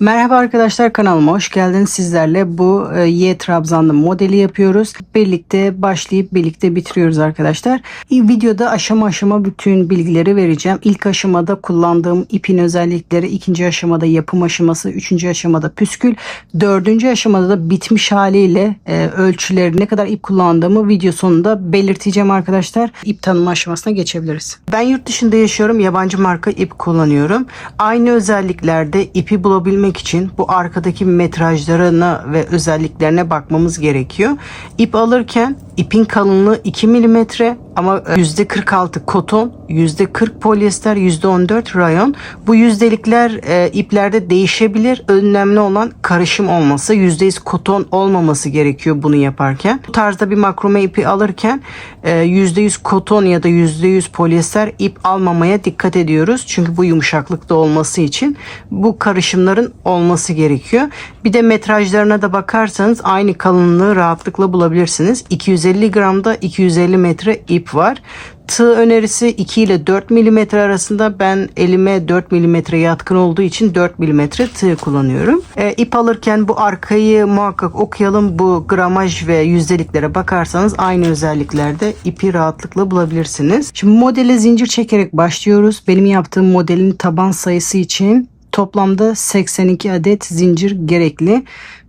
Merhaba arkadaşlar, kanalıma hoş geldiniz. Sizlerle bu Y trabzanlı modeli yapıyoruz. Birlikte başlayıp birlikte bitiriyoruz arkadaşlar. Videoda aşama aşama bütün bilgileri vereceğim. İlk aşamada kullandığım ipin özellikleri, ikinci aşamada yapım aşaması, üçüncü aşamada püskül, dördüncü aşamada da bitmiş haliyle ölçüleri, ne kadar ip kullandığımı video sonunda belirteceğim arkadaşlar. İp tanıma aşamasına geçebiliriz. Ben yurt dışında yaşıyorum. Yabancı marka ip kullanıyorum. Aynı özelliklerde ipi bulabilmek için bu arkadaki metrajlarına ve özelliklerine bakmamız gerekiyor. İp alırken ipin kalınlığı 2 mm ama %46 koton, %40 polyester, %14 rayon. Bu yüzdelikler iplerde değişebilir. Önemli olan karışım olması, %100 koton olmaması gerekiyor bunu yaparken. Bu tarzda bir makrome ipi alırken %100 koton ya da %100 polyester ip almamaya dikkat ediyoruz. Çünkü bu yumuşaklıkta olması için bu karışımların olması gerekiyor. Bir de metrajlarına da bakarsanız aynı kalınlığı rahatlıkla bulabilirsiniz. 250 gramda 250 metre ip var. Tığ önerisi 2 ile 4 mm arasında. Ben elime 4 mm yatkın olduğu için 4 mm tığ kullanıyorum. İp alırken bu arkayı muhakkak okuyalım. Bu gramaj ve yüzdeliklere bakarsanız aynı özelliklerde ipi rahatlıkla bulabilirsiniz. Şimdi modele zincir çekerek başlıyoruz. Benim yaptığım modelin taban sayısı için toplamda 82 adet zincir gerekli.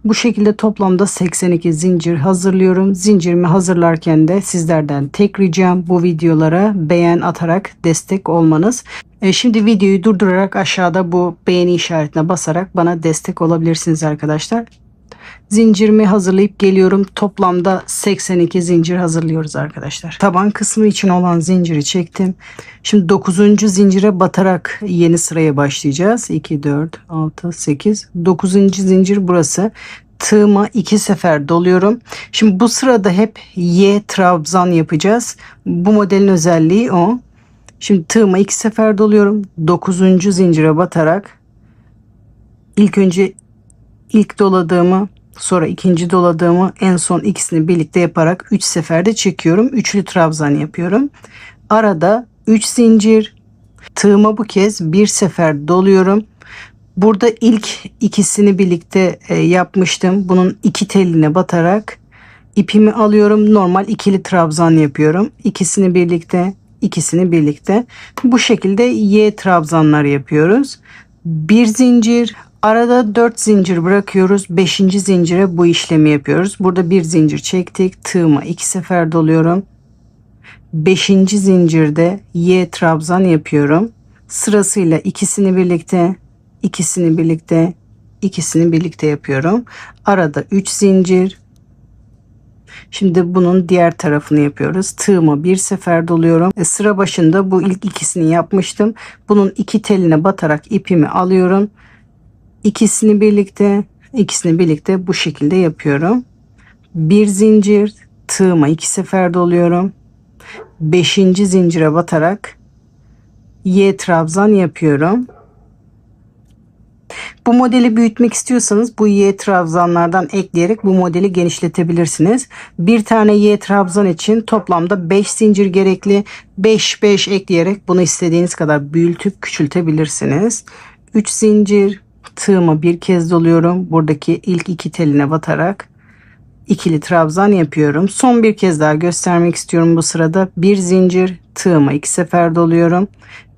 Bu şekilde toplamda 82 zincir hazırlıyorum. Zincirimi hazırlarken de sizlerden tek ricam bu videolara beğen atarak destek olmanız. Şimdi videoyu durdurarak aşağıda bu beğeni işaretine basarak bana destek olabilirsiniz arkadaşlar. Zincirimi hazırlayıp geliyorum. Toplamda 82 zincir hazırlıyoruz arkadaşlar. Taban kısmı için olan zinciri çektim. Şimdi 9. zincire batarak yeni sıraya başlayacağız. 2, 4, 6, 8. 9. zincir burası. Tığıma 2 sefer doluyorum. Şimdi bu sırada hep Y trabzan yapacağız. Bu modelin özelliği o. Şimdi tığıma 2 sefer doluyorum. 9. zincire batarak ilk doladığımı, sonra ikinci doladığımı, en son ikisini birlikte yaparak 3 seferde çekiyorum. Üçlü trabzan yapıyorum. Arada 3 zincir. Tığıma bu kez bir sefer doluyorum. Burada ilk ikisini birlikte yapmıştım. Bunun iki teline batarak ipimi alıyorum. Normal ikili trabzan yapıyorum. İkisini birlikte. Bu şekilde Y trabzanlar yapıyoruz. Bir zincir. Arada 4 zincir bırakıyoruz. 5. zincire bu işlemi yapıyoruz. Burada bir zincir çektik. Tığıma 2 sefer doluyorum. 5. zincirde Y trabzan yapıyorum. Sırasıyla ikisini birlikte yapıyorum. Arada 3 zincir. Şimdi bunun diğer tarafını yapıyoruz. Tığıma bir sefer doluyorum. Sıra başında bu ilk ikisini yapmıştım. Bunun iki teline batarak ipimi alıyorum. İkisini birlikte bu şekilde yapıyorum. Bir zincir, tığıma 2 sefer doluyorum. 5. zincire batarak Y trabzan yapıyorum. Bu modeli büyütmek istiyorsanız bu Y trabzanlardan ekleyerek bu modeli genişletebilirsiniz. Bir tane Y trabzan için toplamda 5 zincir gerekli. 5 ekleyerek bunu istediğiniz kadar büyütüp küçültebilirsiniz. 3 zincir, tığıma bir kez doluyorum. Buradaki ilk iki teline batarak ikili trabzan yapıyorum. Son bir kez daha göstermek istiyorum bu sırada. Bir zincir, tığıma 2 sefer doluyorum.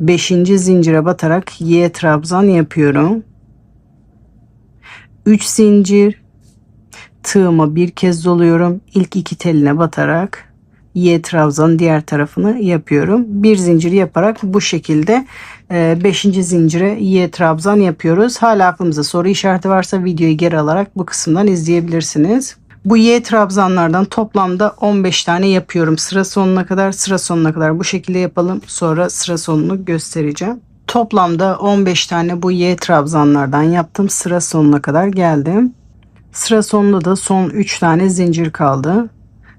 5. zincire batarak Y trabzan yapıyorum. 3 zincir, tığıma bir kez doluyorum. İlk iki teline batarak Y trabzanın diğer tarafını yapıyorum. Bir zincir yaparak bu şekilde 5. zincire Y trabzan yapıyoruz. Hala aklımızda soru işareti varsa videoyu geri alarak bu kısımdan izleyebilirsiniz. Bu Y trabzanlardan toplamda 15 tane yapıyorum. Sıra sonuna kadar bu şekilde yapalım. Sonra sıra sonunu göstereceğim. Toplamda 15 tane bu Y trabzanlardan yaptım. Sıra sonuna kadar geldim. Sıra sonunda da son 3 tane zincir kaldı.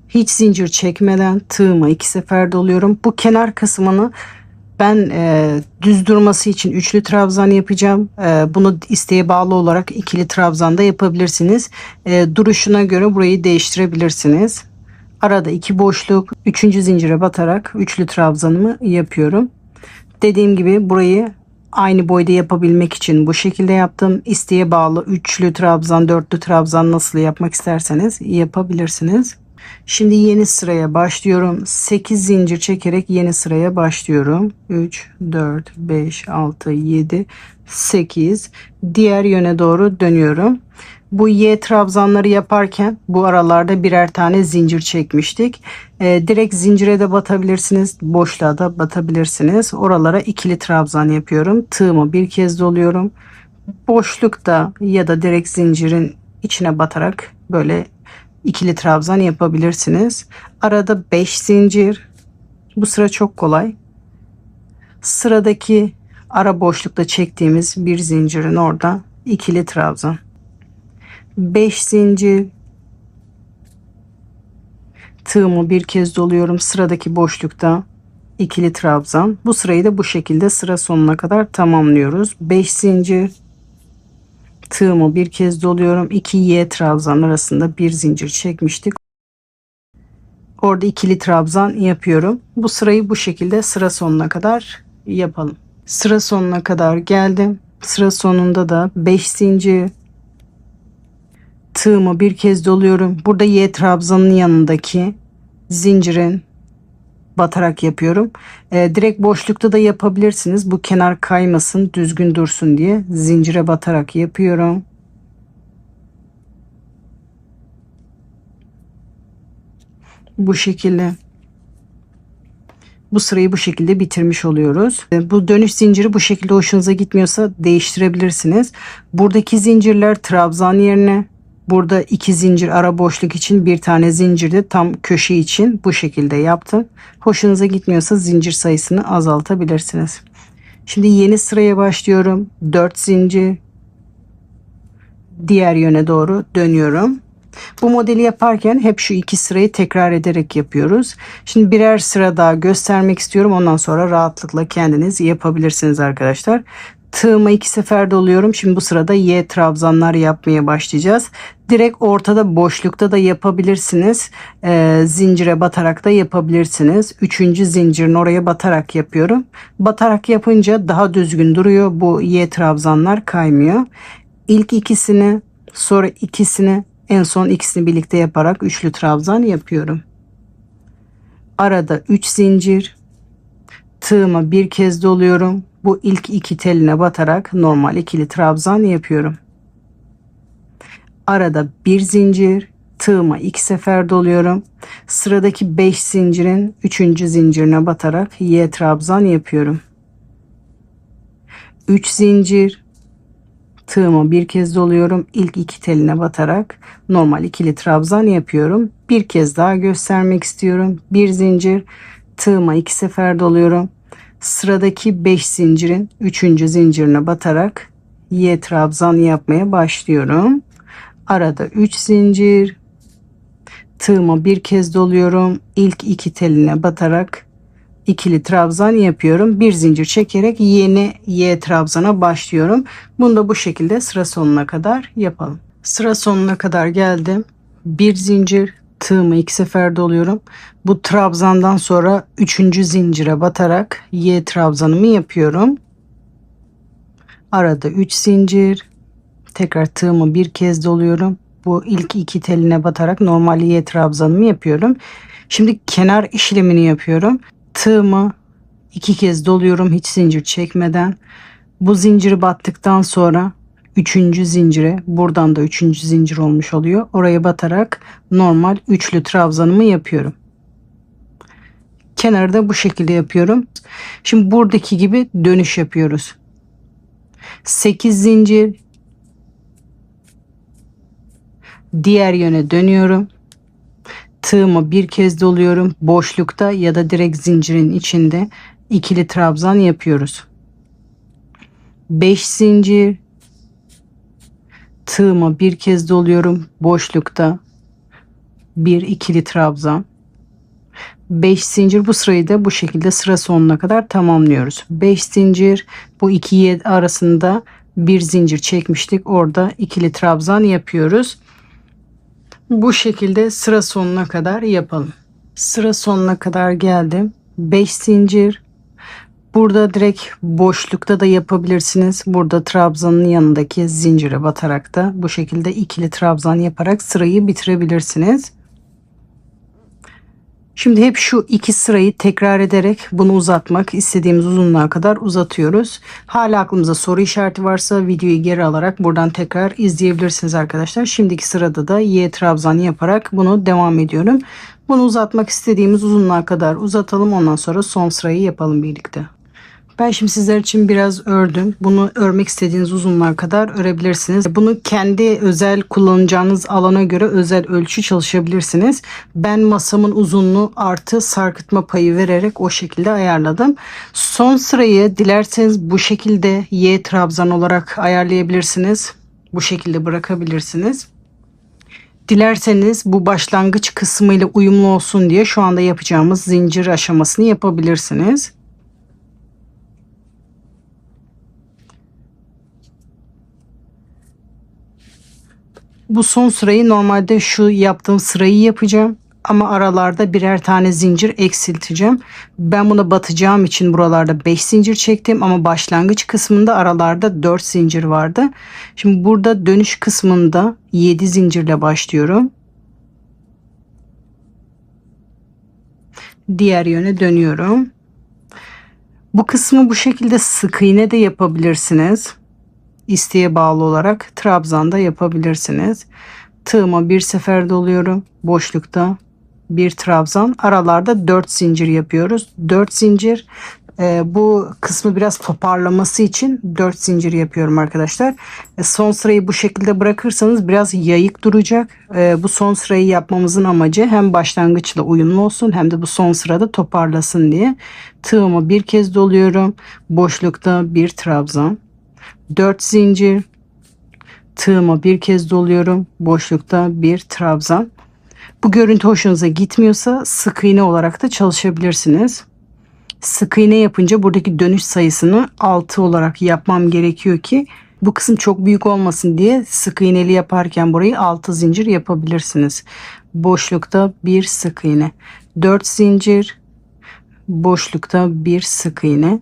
Hiç zincir çekmeden tığıma 2 sefer doluyorum. Bu kenar kısmını ben düz durması için üçlü trabzan yapacağım. Bunu isteğe bağlı olarak ikili trabzan da yapabilirsiniz. Duruşuna göre burayı değiştirebilirsiniz. Arada 2 boşluk, 3. zincire batarak üçlü trabzanımı yapıyorum. Dediğim gibi burayı aynı boyda yapabilmek için bu şekilde yaptım. İsteğe bağlı üçlü trabzan, dörtlü trabzan nasıl yapmak isterseniz yapabilirsiniz. Şimdi yeni sıraya başlıyorum. 8 zincir çekerek yeni sıraya başlıyorum. 3, 4, 5, 6, 7, 8. Diğer yöne doğru dönüyorum. Bu Y trabzanları yaparken bu aralarda birer tane zincir çekmiştik. Direkt zincire de batabilirsiniz. Boşluğa da batabilirsiniz. Oralara ikili trabzan yapıyorum. Tığımı bir kez doluyorum. Boşlukta ya da direkt zincirin içine batarak böyle ikili trabzan yapabilirsiniz. Arada 5 zincir. Bu sıra çok kolay. Sıradaki ara boşlukta çektiğimiz bir zincirin orada ikili trabzan. 5 zincir. Tığımı bir kez doluyorum. Sıradaki boşlukta ikili trabzan. Bu sırayı da bu şekilde sıra sonuna kadar tamamlıyoruz. 5 zincir. Tığımı bir kez doluyorum. 2 Y trabzan arasında bir zincir çekmiştik. Orada ikili trabzan yapıyorum. Bu sırayı bu şekilde sıra sonuna kadar yapalım. Sıra sonuna kadar geldim. Sıra sonunda da 5 zincir. Tığımı bir kez doluyorum. Burada Y trabzanın yanındaki zincirin batarak yapıyorum. Direkt boşlukta da yapabilirsiniz. Bu kenar kaymasın, düzgün dursun diye zincire batarak yapıyorum. Bu şekilde. Bu sırayı bu şekilde bitirmiş oluyoruz. Bu dönüş zinciri bu şekilde hoşunuza gitmiyorsa değiştirebilirsiniz. Buradaki zincirler trabzan yerine, burada 2 zincir ara boşluk için bir tane zincir de tam köşe için bu şekilde yaptım. Hoşunuza gitmiyorsa zincir sayısını azaltabilirsiniz. Şimdi yeni sıraya başlıyorum. 4 zincir. Diğer yöne doğru dönüyorum. Bu modeli yaparken hep şu iki sırayı tekrar ederek yapıyoruz. Şimdi birer sıra daha göstermek istiyorum. Ondan sonra rahatlıkla kendiniz yapabilirsiniz arkadaşlar. Tığıma 2 sefer doluyorum. Şimdi bu sırada Y trabzanlar yapmaya başlayacağız. Direkt ortada boşlukta da yapabilirsiniz. Zincire batarak da yapabilirsiniz. Üçüncü zincirin oraya batarak yapıyorum. Batarak yapınca daha düzgün duruyor. Bu Y trabzanlar kaymıyor. İlk ikisini, sonra ikisini, en son ikisini birlikte yaparak üçlü trabzan yapıyorum. Arada 3 zincir. Tığıma bir kez doluyorum. Bu ilk iki teline batarak normal ikili trabzan yapıyorum. Arada bir zincir. Tığıma 2 sefer doluyorum. Sıradaki 5 zincirin 3. zincirine batarak Y trabzan yapıyorum. 3 zincir. Tığıma bir kez doluyorum. İlk iki teline batarak normal ikili trabzan yapıyorum. Bir kez daha göstermek istiyorum. Bir zincir. Tığıma 2 sefer doluyorum. Sıradaki 5 zincirin 3. zincirine batarak Y trabzan yapmaya başlıyorum. Arada 3 zincir. Tığıma bir kez doluyorum. İlk iki teline batarak ikili trabzan yapıyorum. Bir zincir çekerek yeni Y trabzana başlıyorum. Bunu da bu şekilde sıra sonuna kadar yapalım. Sıra sonuna kadar geldim. Bir zincir, tığımı 2 sefer doluyorum. Bu trabzandan sonra 3. zincire batarak Y trabzanımı yapıyorum. Arada 3 zincir. Tekrar tığımı bir kez doluyorum. Bu ilk iki teline batarak normal Y trabzanımı yapıyorum. Şimdi kenar işlemini yapıyorum. Tığımı 2 kez doluyorum hiç zincir çekmeden. Bu zinciri battıktan sonra 3. zincire, buradan da 3. zincir olmuş oluyor. Oraya batarak normal üçlü trabzanımı yapıyorum. Kenarı da bu şekilde yapıyorum. Şimdi buradaki gibi dönüş yapıyoruz. 8 zincir. Diğer yöne dönüyorum. Tığımı bir kez doluyorum. Boşlukta ya da direkt zincirin içinde ikili trabzan yapıyoruz. 5 zincir. Tığımı bir kez doluyorum. Boşlukta bir ikili trabzan. 5 zincir. Bu sırayı da bu şekilde sıra sonuna kadar tamamlıyoruz. 5 zincir. Bu iki Y arasında bir zincir çekmiştik. Orada ikili trabzan yapıyoruz. Bu şekilde sıra sonuna kadar yapalım. Sıra sonuna kadar geldim. 5 zincir. Burada direkt boşlukta da yapabilirsiniz. Burada trabzanın yanındaki zincire batarak da bu şekilde ikili trabzan yaparak sırayı bitirebilirsiniz. Şimdi hep şu iki sırayı tekrar ederek bunu uzatmak istediğimiz uzunluğa kadar uzatıyoruz. Hala aklımıza soru işareti varsa videoyu geri alarak buradan tekrar izleyebilirsiniz arkadaşlar. Şimdiki sırada da Y trabzan yaparak bunu devam ediyorum. Bunu uzatmak istediğimiz uzunluğa kadar uzatalım. Ondan sonra son sırayı yapalım birlikte. Ben şimdi sizler için biraz ördüm. Bunu örmek istediğiniz uzunluğa kadar örebilirsiniz. Bunu kendi özel kullanacağınız alana göre özel ölçü çalışabilirsiniz. Ben masamın uzunluğu artı sarkıtma payı vererek o şekilde ayarladım. Son sırayı dilerseniz bu şekilde Y trabzan olarak ayarlayabilirsiniz. Bu şekilde bırakabilirsiniz. Dilerseniz bu başlangıç kısmıyla uyumlu olsun diye şu anda yapacağımız zincir aşamasını yapabilirsiniz. Bu son sırayı normalde şu yaptığım sırayı yapacağım. Ama aralarda birer tane zincir eksilteceğim. Ben buna batacağım için buralarda 5 zincir çektim. Ama başlangıç kısmında aralarda 4 zincir vardı. Şimdi burada dönüş kısmında 7 zincirle başlıyorum. Diğer yöne dönüyorum. Bu kısmı bu şekilde sık iğne de yapabilirsiniz. İsteğe bağlı olarak trabzanda yapabilirsiniz. Tığıma bir sefer doluyorum. Boşlukta bir trabzan. Aralarda 4 zincir yapıyoruz. 4 zincir. Bu kısmı biraz toparlaması için 4 zincir yapıyorum arkadaşlar. Son sırayı bu şekilde bırakırsanız biraz yayık duracak. Bu son sırayı yapmamızın amacı hem başlangıçla uyumlu olsun hem de bu son sırada toparlasın diye. Tığımı bir kez doluyorum. Boşlukta bir trabzan. 4 zincir, tığıma bir kez doluyorum, boşlukta bir trabzan. Bu görüntü hoşunuza gitmiyorsa sık iğne olarak da çalışabilirsiniz. Sık iğne yapınca buradaki dönüş sayısını 6 olarak yapmam gerekiyor ki bu kısım çok büyük olmasın diye sık iğneli yaparken burayı 6 zincir yapabilirsiniz. Boşlukta bir sık iğne, 4 zincir, boşlukta bir sık iğne.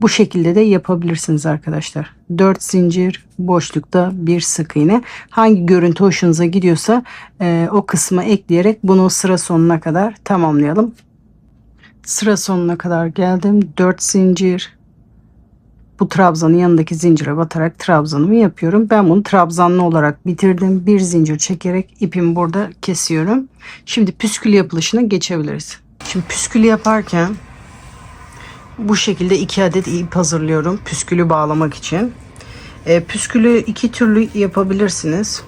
Bu şekilde de yapabilirsiniz arkadaşlar. 4 zincir, boşlukta bir sık iğne. Hangi görüntü hoşunuza gidiyorsa o kısmı ekleyerek bunu sıra sonuna kadar tamamlayalım. Sıra sonuna kadar geldim. 4 zincir. Bu trabzanın yanındaki zincire batarak trabzanımı yapıyorum. Ben bunu trabzanlı olarak bitirdim. Bir zincir çekerek ipimi burada kesiyorum. Şimdi püskül yapılışına geçebiliriz. Şimdi püskül yaparken bu şekilde 2 adet ip hazırlıyorum püskülü bağlamak için. Püskülü iki türlü yapabilirsiniz.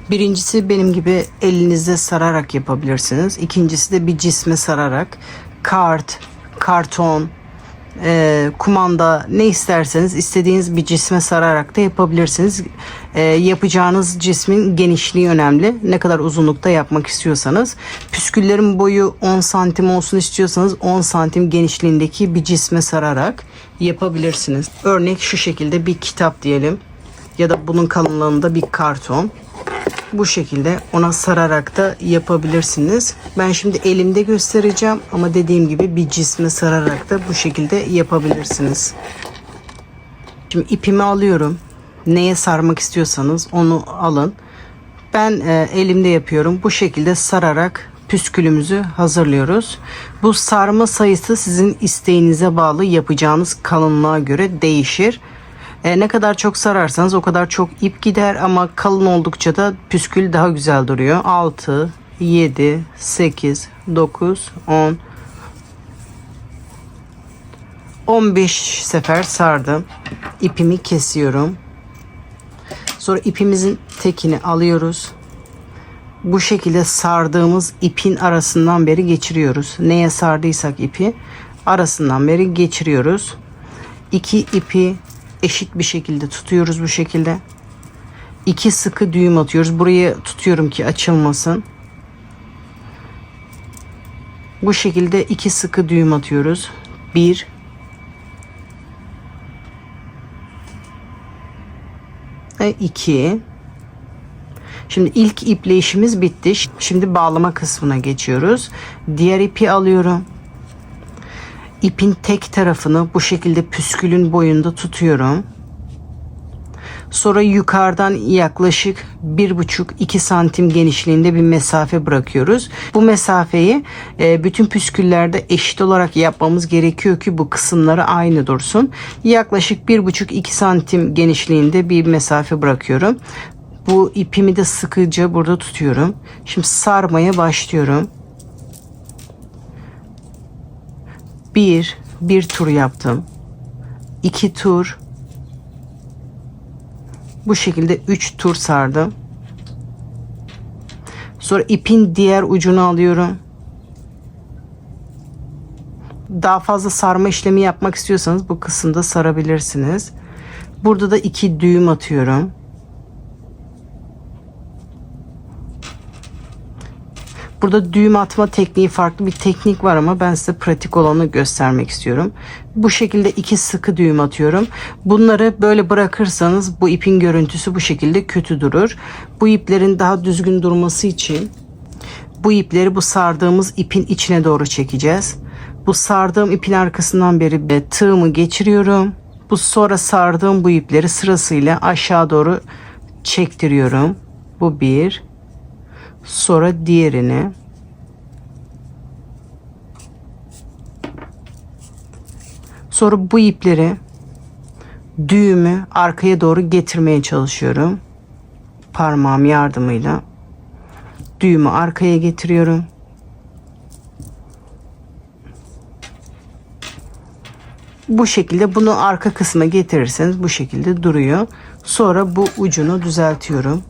Birincisi benim gibi elinizde sararak yapabilirsiniz. İkincisi de bir cisme sararak kart, karton, kumanda ne isterseniz istediğiniz bir cisme sararak da yapabilirsiniz. Yapacağınız cismin genişliği önemli. Ne kadar uzunlukta yapmak istiyorsanız. Püsküllerin boyu 10 santim olsun istiyorsanız 10 santim genişliğindeki bir cisme sararak yapabilirsiniz. Örnek şu şekilde bir kitap diyelim ya da bunun kalınlığında bir karton. Bu şekilde ona sararak da yapabilirsiniz. Ben şimdi elimde göstereceğim ama dediğim gibi bir cisme sararak da bu şekilde yapabilirsiniz. Şimdi ipimi alıyorum. Neye sarmak istiyorsanız onu alın. Ben elimde yapıyorum. Bu şekilde sararak püskülümüzü hazırlıyoruz. Bu sarma sayısı sizin isteğinize bağlı, yapacağınız kalınlığa göre değişir. Ne kadar çok sararsanız o kadar çok ip gider ama kalın oldukça da püskül daha güzel duruyor. 6, 7, 8, 9, 10, 15 sefer sardım. İpimi kesiyorum. Sonra ipimizin tekini alıyoruz. Bu şekilde sardığımız ipin arasından beri geçiriyoruz. Neye sardıysak ipi arasından beri geçiriyoruz. İki ipi eşit bir şekilde tutuyoruz bu şekilde. 2 sıkı düğüm atıyoruz. Burayı tutuyorum ki açılmasın. Bu şekilde 2 sıkı düğüm atıyoruz. 1 ve 2. Şimdi ilk iple işimiz bitti. Şimdi bağlama kısmına geçiyoruz. Diğer ipi alıyorum. İpin tek tarafını bu şekilde püskülün boyunda tutuyorum. Sonra yukarıdan yaklaşık 1,5-2 santim genişliğinde bir mesafe bırakıyoruz. Bu mesafeyi bütün püsküllerde eşit olarak yapmamız gerekiyor ki bu kısımları aynı dursun. Yaklaşık 1,5-2 santim genişliğinde bir mesafe bırakıyorum. Bu ipimi de sıkıca burada tutuyorum. Şimdi sarmaya başlıyorum. Bir tur yaptım. 2 tur. Bu şekilde 3 tur sardım. Sonra ipin diğer ucunu alıyorum. Daha fazla sarma işlemi yapmak istiyorsanız bu kısımda sarabilirsiniz. Burada da 2 düğüm atıyorum. Burada düğüm atma tekniği farklı bir teknik var ama ben size pratik olanı göstermek istiyorum. Bu şekilde 2 sıkı düğüm atıyorum. Bunları böyle bırakırsanız bu ipin görüntüsü bu şekilde kötü durur. Bu iplerin daha düzgün durması için bu ipleri bu sardığımız ipin içine doğru çekeceğiz. Bu sardığım ipin arkasından beri tığımı geçiriyorum. Bu sonra sardığım bu ipleri sırasıyla aşağı doğru çektiriyorum. Bu bir. Sonra diğerini. Sonra bu ipleri düğümü arkaya doğru getirmeye çalışıyorum. Parmağım yardımıyla düğümü arkaya getiriyorum. Bu şekilde bunu arka kısma getirirseniz bu şekilde duruyor. Sonra bu ucunu düzeltiyorum.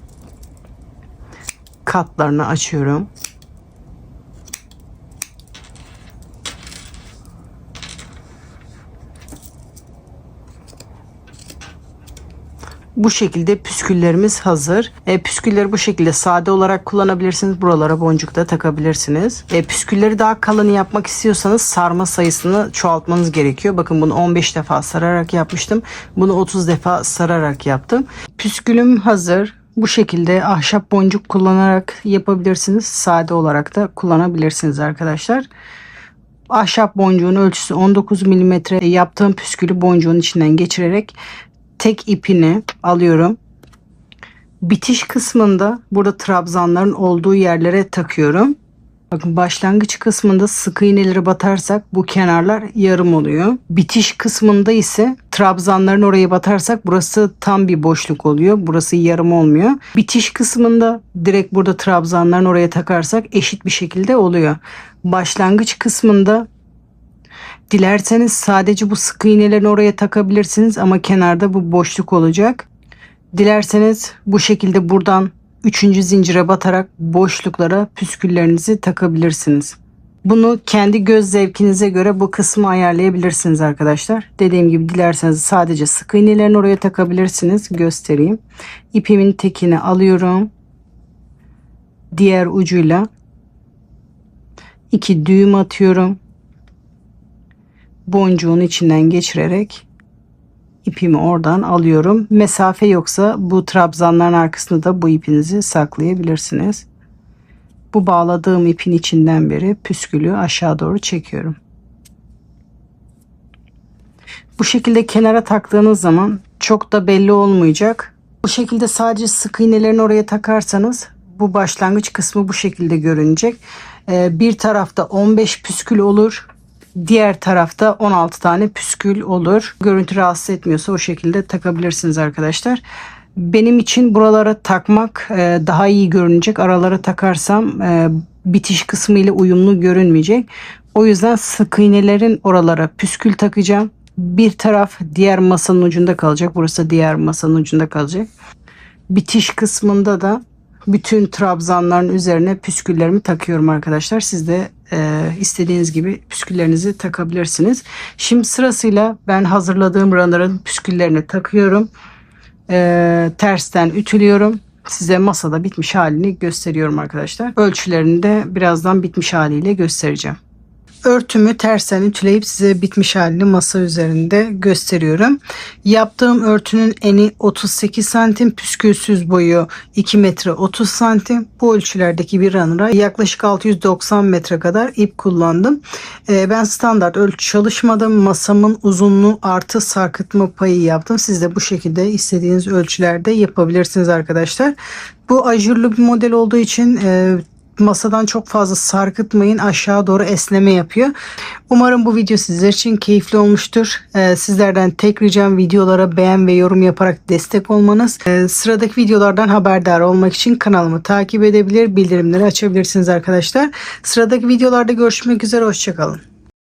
Katlarını açıyorum. Bu şekilde püsküllerimiz hazır. Püskülleri bu şekilde sade olarak kullanabilirsiniz. Buralara boncuk da takabilirsiniz. Püskülleri daha kalın yapmak istiyorsanız sarma sayısını çoğaltmanız gerekiyor. Bakın bunu 15 defa sararak yapmıştım. Bunu 30 defa sararak yaptım. Püskülüm hazır. Bu şekilde ahşap boncuk kullanarak yapabilirsiniz. Sade olarak da kullanabilirsiniz arkadaşlar. Ahşap boncuğun ölçüsü 19 mm. Yaptığım püskülü boncuğun içinden geçirerek tek ipini alıyorum. Bitiş kısmında burada trabzanların olduğu yerlere takıyorum. Bakın başlangıç kısmında sık iğneleri batarsak bu kenarlar yarım oluyor. Bitiş kısmında ise trabzanların oraya batarsak burası tam bir boşluk oluyor. Burası yarım olmuyor. Bitiş kısmında direkt burada trabzanların oraya takarsak eşit bir şekilde oluyor. Başlangıç kısmında dilerseniz sadece bu sık iğnelerini oraya takabilirsiniz ama kenarda bu boşluk olacak. Dilerseniz bu şekilde buradan 3. zincire batarak boşluklara püsküllerinizi takabilirsiniz. Bunu kendi göz zevkinize göre bu kısmı ayarlayabilirsiniz arkadaşlar. Dediğim gibi dilerseniz sadece sık iğnelerini oraya takabilirsiniz. Göstereyim. İpimin tekini alıyorum. Diğer ucuyla 2 düğüm atıyorum. Boncuğun içinden geçirerek ipimi oradan alıyorum. Mesafe yoksa bu trabzanların arkasında da bu ipinizi saklayabilirsiniz. Bu bağladığım ipin içinden beri püskülü aşağı doğru çekiyorum. Bu şekilde kenara taktığınız zaman çok da belli olmayacak. Bu şekilde sadece sık iğnelerini oraya takarsanız bu başlangıç kısmı bu şekilde görünecek. Bir tarafta 15 püskül olur. Diğer tarafta 16 tane püskül olur. Görüntü rahatsız etmiyorsa o şekilde takabilirsiniz arkadaşlar. Benim için buralara takmak daha iyi görünecek. Aralara takarsam bitiş kısmı ile uyumlu görünmeyecek. O yüzden sık iğnelerin oralara püskül takacağım. Bir taraf diğer masanın ucunda kalacak. Burası diğer masanın ucunda kalacak. Bitiş kısmında da bütün trabzanların üzerine püsküllerimi takıyorum arkadaşlar. Siz de istediğiniz gibi püsküllerinizi takabilirsiniz. Şimdi sırasıyla ben hazırladığım runner'ın püsküllerini takıyorum. Tersten ütülüyorum. Size masada bitmiş halini gösteriyorum arkadaşlar. Ölçülerini de birazdan bitmiş haliyle göstereceğim. Örtümü tersten ütüleyip size bitmiş halini masa üzerinde gösteriyorum. Yaptığım örtünün eni 38 santim, püskülsüz boyu 2 metre 30 santim. Bu ölçülerdeki bir runner'a yaklaşık 690 metre kadar ip kullandım. Ben standart ölçü çalışmadım. Masamın uzunluğu artı sarkıtma payı yaptım. Siz de bu şekilde istediğiniz ölçülerde yapabilirsiniz arkadaşlar. Bu ajurlu bir model olduğu için masadan çok fazla sarkıtmayın, aşağı doğru esneme yapıyor. Umarım bu video sizler için keyifli olmuştur. Sizlerden tek ricam videolara beğen ve yorum yaparak destek olmanız. Sıradaki videolardan haberdar olmak için kanalımı takip edebilir, bildirimleri açabilirsiniz arkadaşlar. Sıradaki videolarda görüşmek üzere, hoşçakalın.